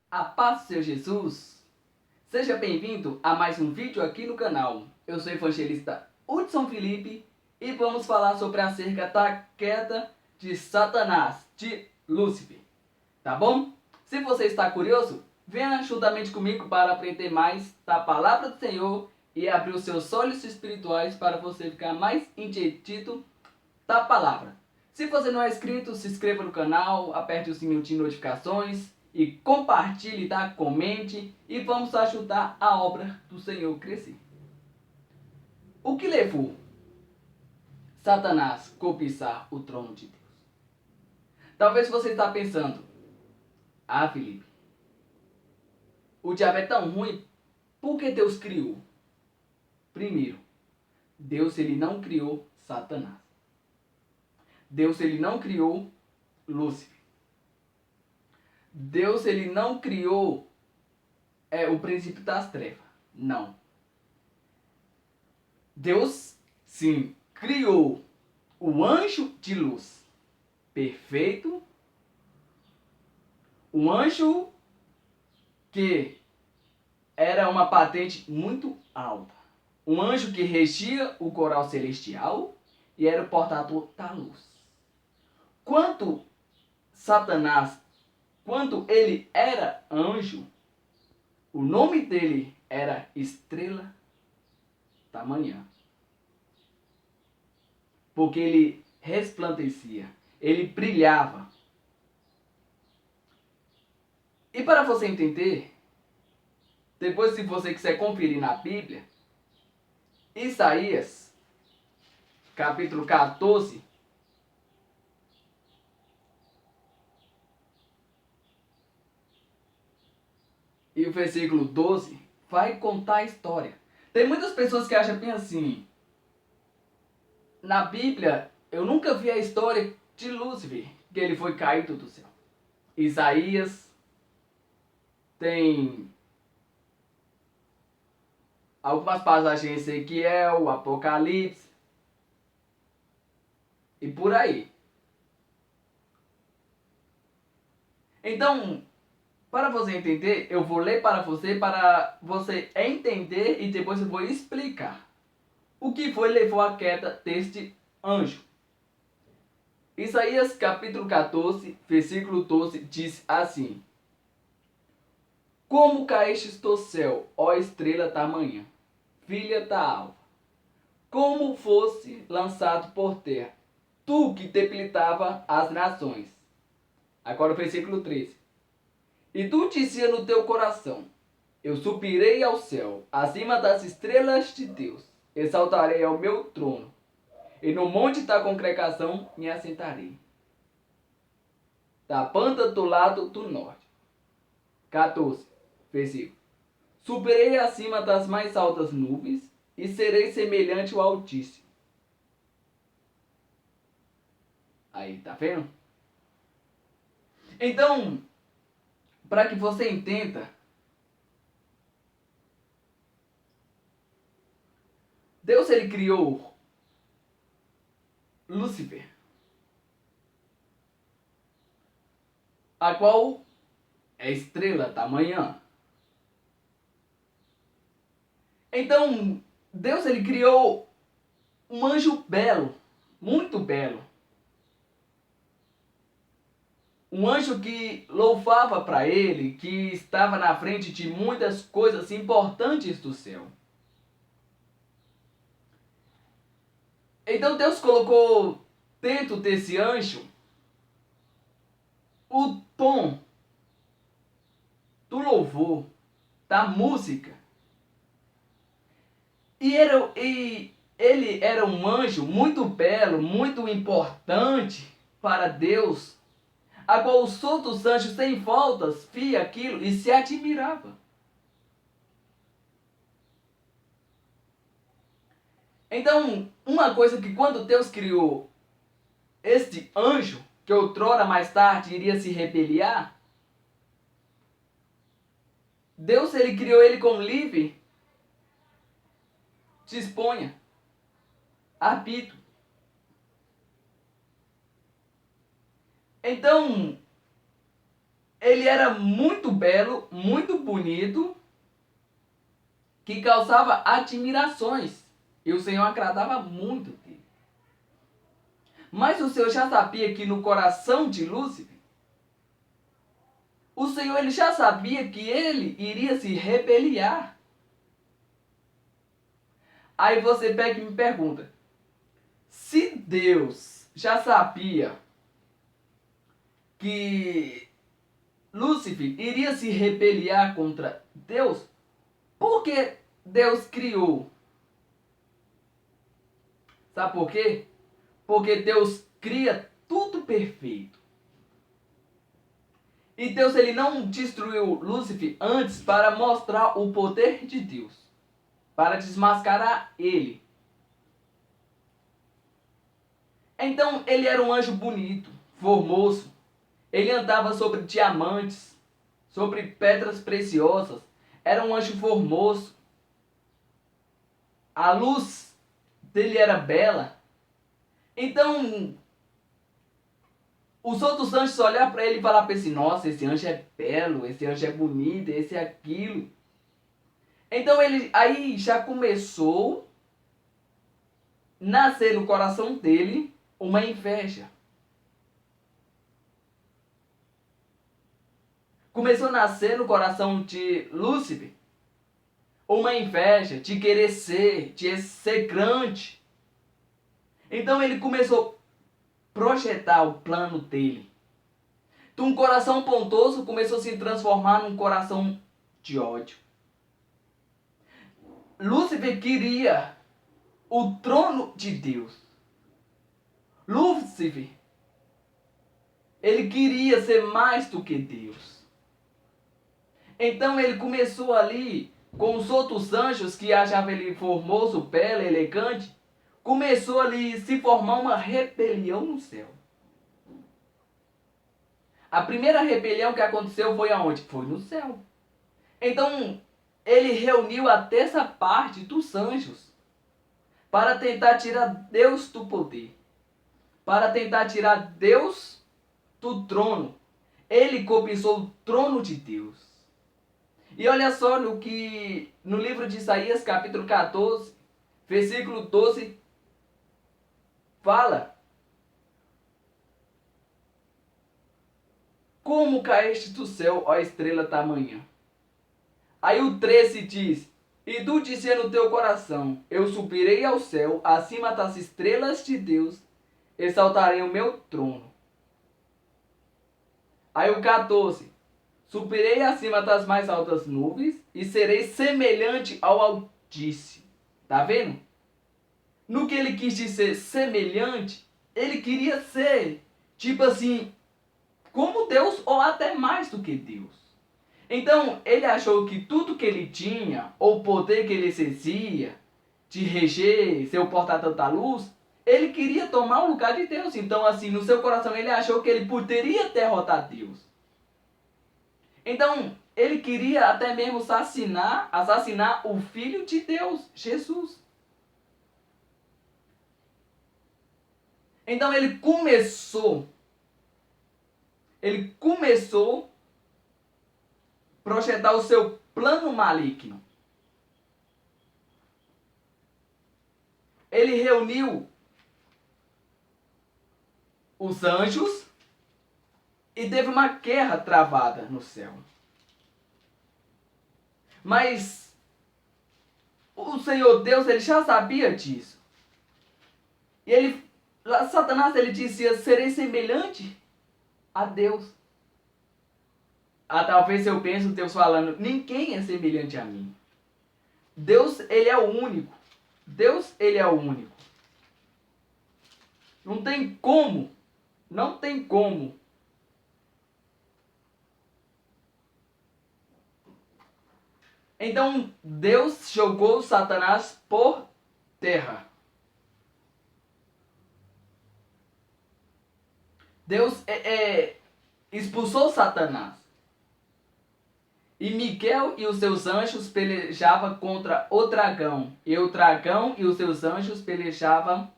A paz do Senhor Jesus, seja bem-vindo a mais um vídeo aqui no canal. Eu sou o evangelista Hudson Felipe e vamos falar sobre acerca da queda de Satanás, de Lúcifer, tá bom? Se você está curioso, venha juntamente comigo para aprender mais da palavra do Senhor e abrir os seus olhos espirituais para você ficar mais entendido da palavra. Se você não é inscrito, se inscreva no canal, aperte o sininho de notificações e compartilhe, tá? Comente e vamos ajudar a obra do Senhor crescer. O que levou Satanás a cobiçar o trono de Deus? Talvez você está pensando, Felipe, o diabo é tão ruim, por que Deus criou? Primeiro, Deus ele não criou Satanás. Deus ele não criou Lúcifer. Deus ele não criou o princípio das trevas. Não. Deus, sim, criou o anjo de luz. Perfeito. Um anjo que era uma patente muito alta. Um anjo que regia o coral celestial e era o portador da luz. Quando Satanás, quando ele era anjo, o nome dele era Estrela da Manhã. Porque ele resplandecia, ele brilhava. E para você entender, depois se você quiser conferir na Bíblia, Isaías, capítulo 14, e o versículo 12, vai contar a história. Tem muitas pessoas que acham bem assim, na Bíblia, eu nunca vi a história de Lúcifer, que ele foi caído do céu. Isaías tem algumas passagens em Ezequiel, Apocalipse e por aí. Então, para você entender, eu vou ler para você entender e depois eu vou explicar o que foi levou à queda deste anjo. Isaías capítulo 14, versículo 12 diz assim: Como caístes do céu, ó estrela da manhã, filha da alva, como fosse lançado por terra, tu que debilitava as nações. Agora o versículo 13. E tu dizia no teu coração, eu subirei ao céu, acima das estrelas de Deus, exaltarei ao meu trono, e no monte da congregação me assentarei, da banda do lado do norte. 14, versículo. Subirei acima das mais altas nuvens, e serei semelhante ao Altíssimo. Aí, tá vendo? Então, para que você entenda, Deus ele criou Lúcifer, a qual é a estrela da manhã. Então, Deus ele criou um anjo belo, muito belo. Um anjo que louvava para ele, que estava na frente de muitas coisas importantes do céu. Então Deus colocou dentro desse anjo o tom do louvor, da música. E ele era um anjo muito belo, muito importante para Deus, a qual os outros anjos sem faltas via aquilo e se admirava. Então, uma coisa que quando Deus criou este anjo, que outrora mais tarde iria se rebeliar, Deus ele criou ele com livre disponha, arbítrio. Então, ele era muito belo, muito bonito, que causava admirações. E o Senhor agradava muito dele. Mas o Senhor já sabia que no coração de Lúcifer, o Senhor ele já sabia que ele iria se rebeliar. Aí você pega e me pergunta, se Deus já sabia que Lúcifer iria se rebeliar contra Deus, por que Deus criou? Sabe por quê? Porque Deus cria tudo perfeito. E Deus ele não destruiu Lúcifer antes para mostrar o poder de Deus, para desmascarar ele. Então ele era um anjo bonito, formoso. Ele andava sobre diamantes, sobre pedras preciosas. Era um anjo formoso. A luz dele era bela. Então os outros anjos olhavam para ele e falavam assim, nossa, esse anjo é belo, esse anjo é bonito, esse é aquilo. Então ele aí já começou a nascer no coração dele uma inveja. Começou a nascer no coração de Lúcifer uma inveja de querer ser, de ser grande. Então ele começou a projetar o plano dele. Então um coração bondoso começou a se transformar num coração de ódio. Lúcifer queria o trono de Deus. Lúcifer, ele queria ser mais do que Deus. Então ele começou ali com os outros anjos que achavam ele formoso, belo, elegante. Começou ali a se formar uma rebelião no céu. A primeira rebelião que aconteceu foi aonde? Foi no céu. Então ele reuniu a terça parte dos anjos para tentar tirar Deus do poder, para tentar tirar Deus do trono. Ele cobiçou o trono de Deus. E olha só no livro de Isaías, capítulo 14, versículo 12, fala: como caíste do céu, ó estrela da manhã. Aí o 13 diz: e tu disse no teu coração, eu subirei ao céu, acima das estrelas de Deus, exaltarei o meu trono. Aí o 14: subirei acima das mais altas nuvens e serei semelhante ao Altíssimo. Tá vendo? No que ele quis dizer semelhante, ele queria ser, tipo assim, como Deus ou até mais do que Deus. Então, ele achou que tudo que ele tinha, ou o poder que ele exercia, de reger, ser o portador da luz, ele queria tomar o lugar de Deus. Então, assim, no seu coração ele achou que ele poderia derrotar Deus. Então, ele queria até mesmo assassinar o Filho de Deus, Jesus. Então, ele começou projetar o seu plano maligno. Ele reuniu os anjos e teve uma guerra travada no céu. Mas o Senhor Deus, ele já sabia disso. E Satanás, ele dizia, serei semelhante a Deus. Talvez eu pense Deus falando, ninguém é semelhante a mim. Deus, ele é o único. Deus, ele é o único. Não tem como. Não tem como. Então, Deus jogou Satanás por terra. Deus expulsou Satanás. E Miguel e os seus anjos pelejavam contra o dragão. E o dragão e os seus anjos pelejavam.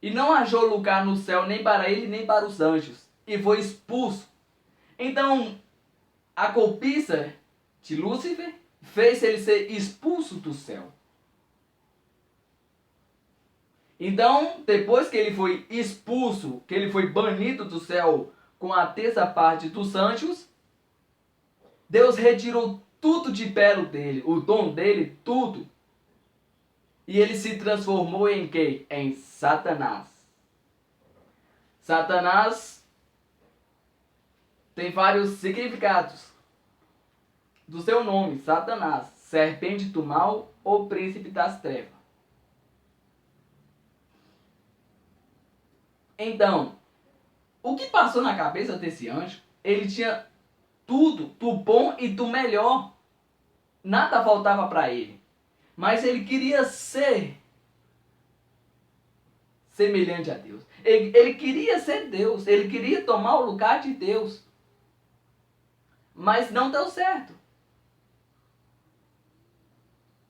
E não achou lugar no céu nem para ele nem para os anjos. e foi expulso. Então, a cobiça de Lúcifer fez ele ser expulso do céu. Então, depois que ele foi expulso, que ele foi banido do céu com a terça parte dos anjos, Deus retirou tudo de belo dele, o dom dele, tudo. E ele se transformou em quem? Em Satanás. Satanás tem vários significados do seu nome, Satanás, serpente do mal ou príncipe das trevas. Então, o que passou na cabeça desse anjo? Ele tinha tudo, do bom e do melhor. Nada faltava para ele. Mas ele queria ser semelhante a Deus. Ele queria ser Deus. Ele queria tomar o lugar de Deus. Mas não deu certo.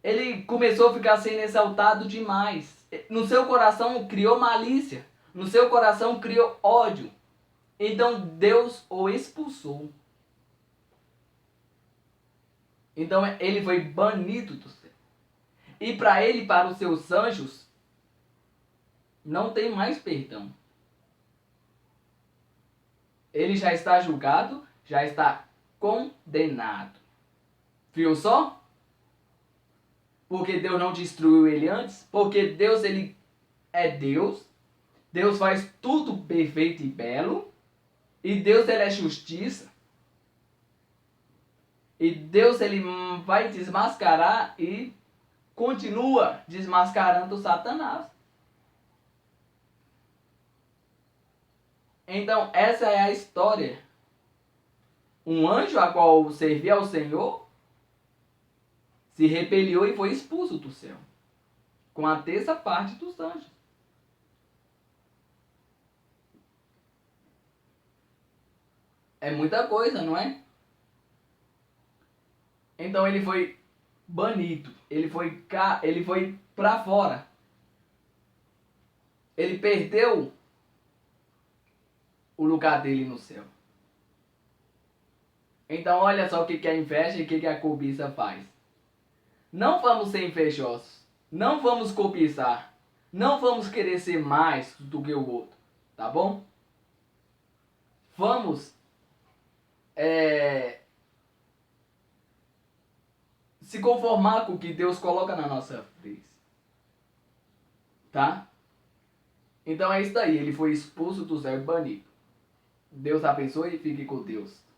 Ele começou a ficar sendo exaltado demais. No seu coração criou malícia. No seu coração criou ódio. Então Deus o expulsou. Então ele foi banido do céu. E para ele e para os seus anjos, não tem mais perdão. Ele já está julgado, já está condenado. Viu só? Porque Deus não destruiu ele antes? Porque Deus, ele é Deus. Deus faz tudo perfeito e belo. E Deus, ele é justiça. E Deus, ele vai desmascarar e continua desmascarando Satanás. Então, essa é a história. Um anjo a qual servia ao Senhor se rebeliou e foi expulso do céu, com a terça parte dos anjos. É muita coisa, não é? Então ele foi banido, ele foi para fora. Ele perdeu o lugar dele no céu. Então olha só o que a inveja e o que a cobiça faz. Não vamos ser invejosos. Não vamos cobiçar. Não vamos querer ser mais do que o outro. Tá bom? Vamos se conformar com o que Deus coloca na nossa frente. Tá? Então é isso aí. Ele foi expulso do céu e banido. Deus abençoe e fique com Deus.